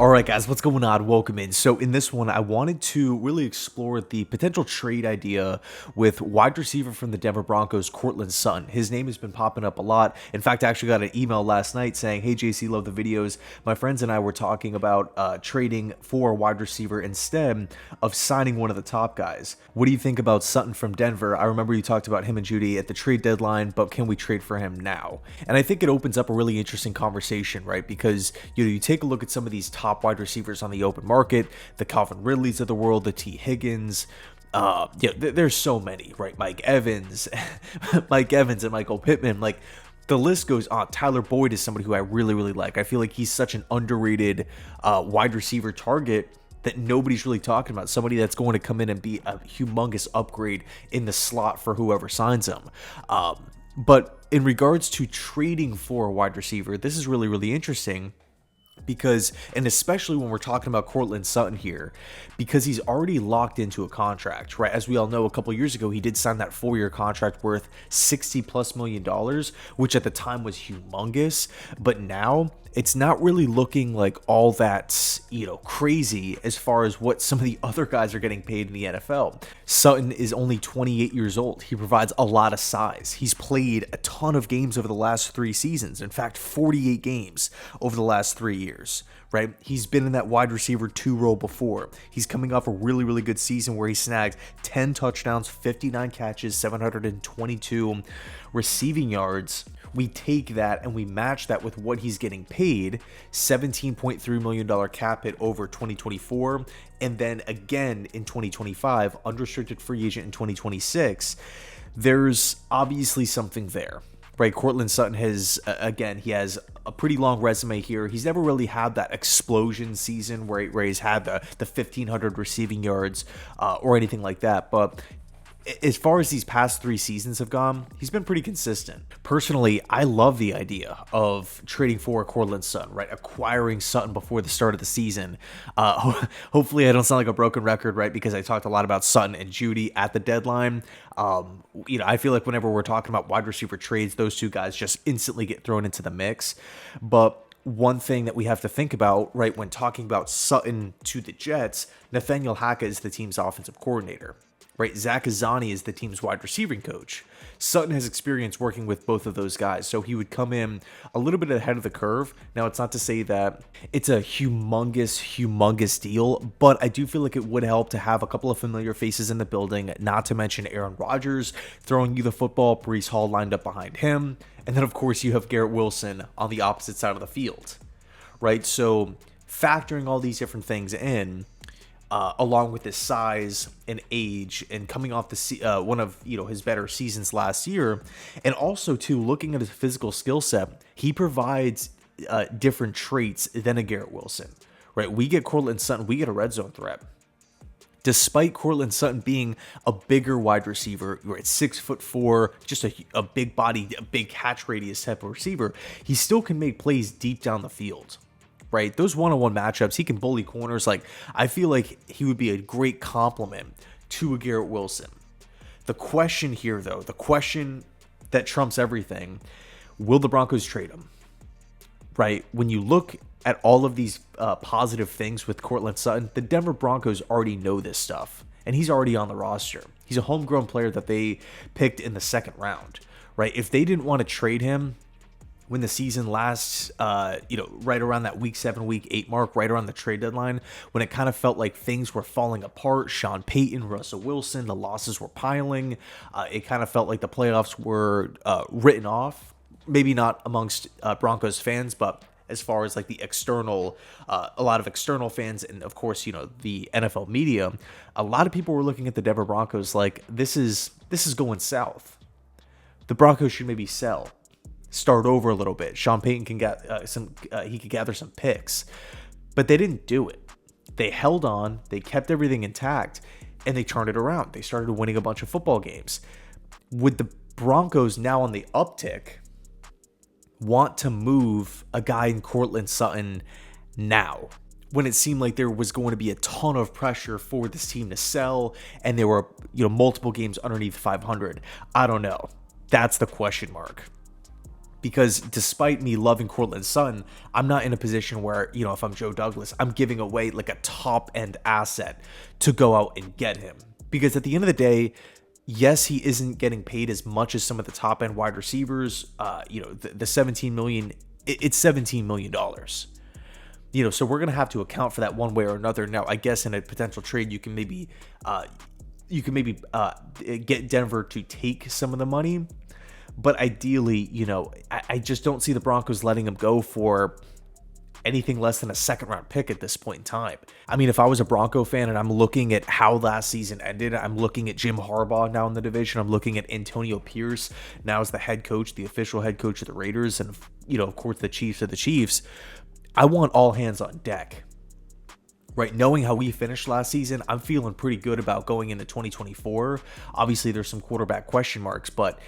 All right, guys, what's going on? Welcome in. So in this one, I wanted to really explore the potential trade idea with wide receiver from the Denver Broncos, Courtland Sutton. His name has been popping up a lot. In fact, I actually got an email last night saying, "Hey, JC, love the videos." My friends and I were talking about trading for a wide receiver instead of signing one of the top guys. What do you think about Sutton from Denver? I remember you talked about him and Judy at the trade deadline, but can we trade for him now? And I think it opens up a really interesting conversation, right? Because you take a look at some of these top wide receivers on the open market, the Calvin Ridleys of the world, the T. Higgins. There's so many, right? Mike Evans, Mike Evans and Michael Pittman. Like, the list goes on. Tyler Boyd is somebody who I really, really like. I feel like he's such an underrated wide receiver target that nobody's really talking about. Somebody that's going to come in and be a humongous upgrade in the slot for whoever signs him. But in regards to trading for a wide receiver, this is really, really interesting. Because, and especially when we're talking about Courtland Sutton here, because he's already locked into a contract, right? As we all know, a couple years ago, he did sign that 4-year contract worth $60+ million, which at the time was humongous. But now it's not really looking like all that, crazy as far as what some of the other guys are getting paid in the NFL. Sutton is only 28 years old. He provides a lot of size. He's played a ton of games over the last 3 seasons. In fact, 48 games over the last 3 years, right? He's been in that wide receiver 2 role before. He's coming off a really, really good season where he snagged 10 touchdowns, 59 catches, 722 receiving yards. We take that and we match that with what he's getting paid, $17.3 million cap hit over 2024, and then again in 2025, unrestricted free agent in 2026. There's obviously something there, right? Courtland Sutton has, he has a pretty long resume here. He's never really had that explosion season where he's had the 1,500 receiving yards or anything like that, but as far as these past 3 seasons have gone, he's been pretty consistent. Personally, I love the idea of trading for Courtland Sutton, right? Acquiring Sutton before the start of the season. Hopefully I don't sound like a broken record, right? Because I talked a lot about Sutton and Judy at the deadline. I feel like whenever we're talking about wide receiver trades, those 2 guys just instantly get thrown into the mix. But one thing that we have to think about, right, when talking about Sutton to the Jets, Nathaniel Hackett is the team's offensive coordinator. Right, Zach Azzani is the team's wide receiving coach. Sutton has experience working with both of those guys, so he would come in a little bit ahead of the curve. Now, it's not to say that it's a humongous deal, but I do feel like it would help to have a couple of familiar faces in the building, not to mention Aaron Rodgers throwing you the football, Breece Hall lined up behind him, and then, of course, you have Garrett Wilson on the opposite side of the field, right? So factoring all these different things in, along with his size and age and coming off the one of his better seasons last year, and also too looking at his physical skill set, he provides different traits than a Garrett Wilson, right? We get Courtland Sutton, we get a red zone threat. Despite Courtland Sutton being a bigger wide receiver, you're at 6'4", just a big body, a big catch radius type of receiver, he still can make plays deep down the field. Right, those one-on-one matchups, he can bully corners. Like, I feel like he would be a great complement to a Garrett Wilson. The question here, though, the question that trumps everything, will the Broncos trade him? Right, when you look at all of these positive things with Courtland Sutton, the Denver Broncos already know this stuff, and he's already on the roster. He's a homegrown player that they picked in the 2nd round. Right, if they didn't want to trade him when the season lasts, right around that week 7, week 8 mark, right around the trade deadline, when it kind of felt like things were falling apart, Sean Payton, Russell Wilson, the losses were piling. It kind of felt like the playoffs were written off, maybe not amongst Broncos fans, but as far as like the external, a lot of external fans and of course, the NFL media, a lot of people were looking at the Denver Broncos like this is going south. The Broncos should maybe sell. Start over a little bit. Sean Payton can get he could gather some picks, but they didn't do it. They held on, they kept everything intact, and they turned it around. They started winning a bunch of football games. Would the Broncos now on the uptick want to move a guy in Courtland Sutton now, when it seemed like there was going to be a ton of pressure for this team to sell, and there were multiple games underneath 500? I don't know. That's the question mark. because despite me loving Courtland Sutton, I'm not in a position where, if I'm Joe Douglas, I'm giving away like a top end asset to go out and get him. Because at the end of the day, yes, he isn't getting paid as much as some of the top end wide receivers. The 17 million, it's $17 million. So we're gonna have to account for that one way or another. Now, I guess in a potential trade, you can maybe get Denver to take some of the money. But ideally, I just don't see the Broncos letting him go for anything less than a second round pick at this point in time. I mean, if I was a Bronco fan and I'm looking at how last season ended, I'm looking at Jim Harbaugh now in the division. I'm looking at Antonio Pierce now as the head coach, the official head coach of the Raiders, and, of course, the Chiefs of the Chiefs. I want all hands on deck. Right, knowing how we finished last season, I'm feeling pretty good about going into 2024. Obviously, there's some quarterback question marks, but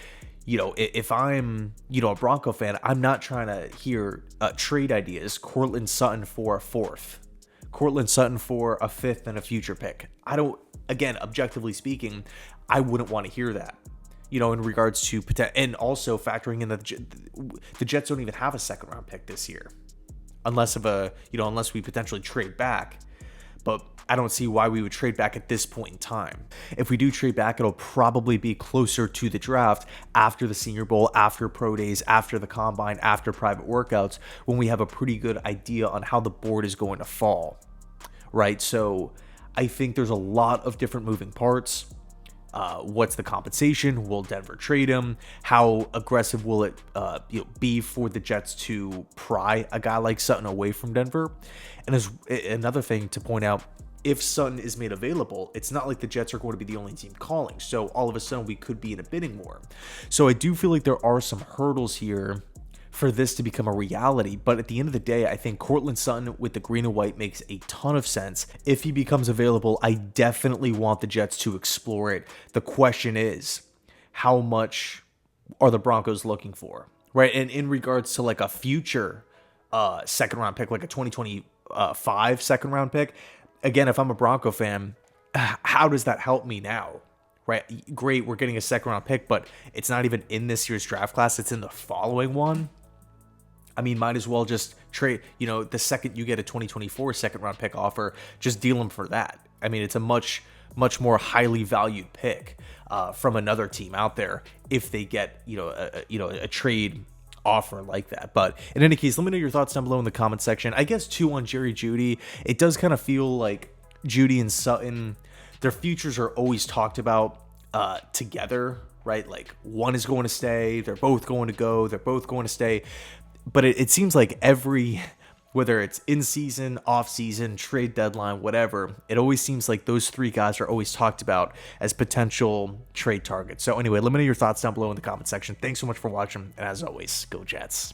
if I'm, a Bronco fan, I'm not trying to hear trade ideas. Courtland Sutton for a fourth, Courtland Sutton for a fifth and a future pick. Again, objectively speaking, I wouldn't want to hear that. In regards to and also factoring in that the Jets don't even have a second round pick this year, unless we potentially trade back. But I don't see why we would trade back at this point in time. If we do trade back, it'll probably be closer to the draft, after the Senior Bowl, after pro days, after the combine, after private workouts, when we have a pretty good idea on how the board is going to fall, right? So I think there's a lot of different moving parts. What's the compensation? Will Denver trade him? How aggressive will it be for the Jets to pry a guy like Sutton away from Denver? And as another thing to point out, if Sutton is made available, it's not like the Jets are going to be the only team calling. So all of a sudden we could be in a bidding war. So I do feel like there are some hurdles here for this to become a reality. But at the end of the day, I think Courtland Sutton with the green and white makes a ton of sense. If he becomes available, I definitely want the Jets to explore it. The question is, how much are the Broncos looking for, right? And in regards to like a future second round pick, like a 2025 second round pick, again, if I'm a Bronco fan, how does that help me now? Right? Great, we're getting a second round pick, but it's not even in this year's draft class. It's in the following one. I mean, might as well just trade, the second you get a 2024 second round pick offer, just deal them for that. I mean, it's a much more highly valued pick from another team out there if they get, a trade offer like that. But in any case, let me know your thoughts down below in the comment section. I guess too on Jerry Jeudy, it does kind of feel like Jeudy and Sutton, their futures are always talked about together, right? Like one is going to stay, they're both going to go, they're both going to stay. But it seems like whether it's in season, off season, trade deadline, whatever, it always seems like those three guys are always talked about as potential trade targets. So anyway, let me know your thoughts down below in the comment section. Thanks so much for watching, and as always, go Jets.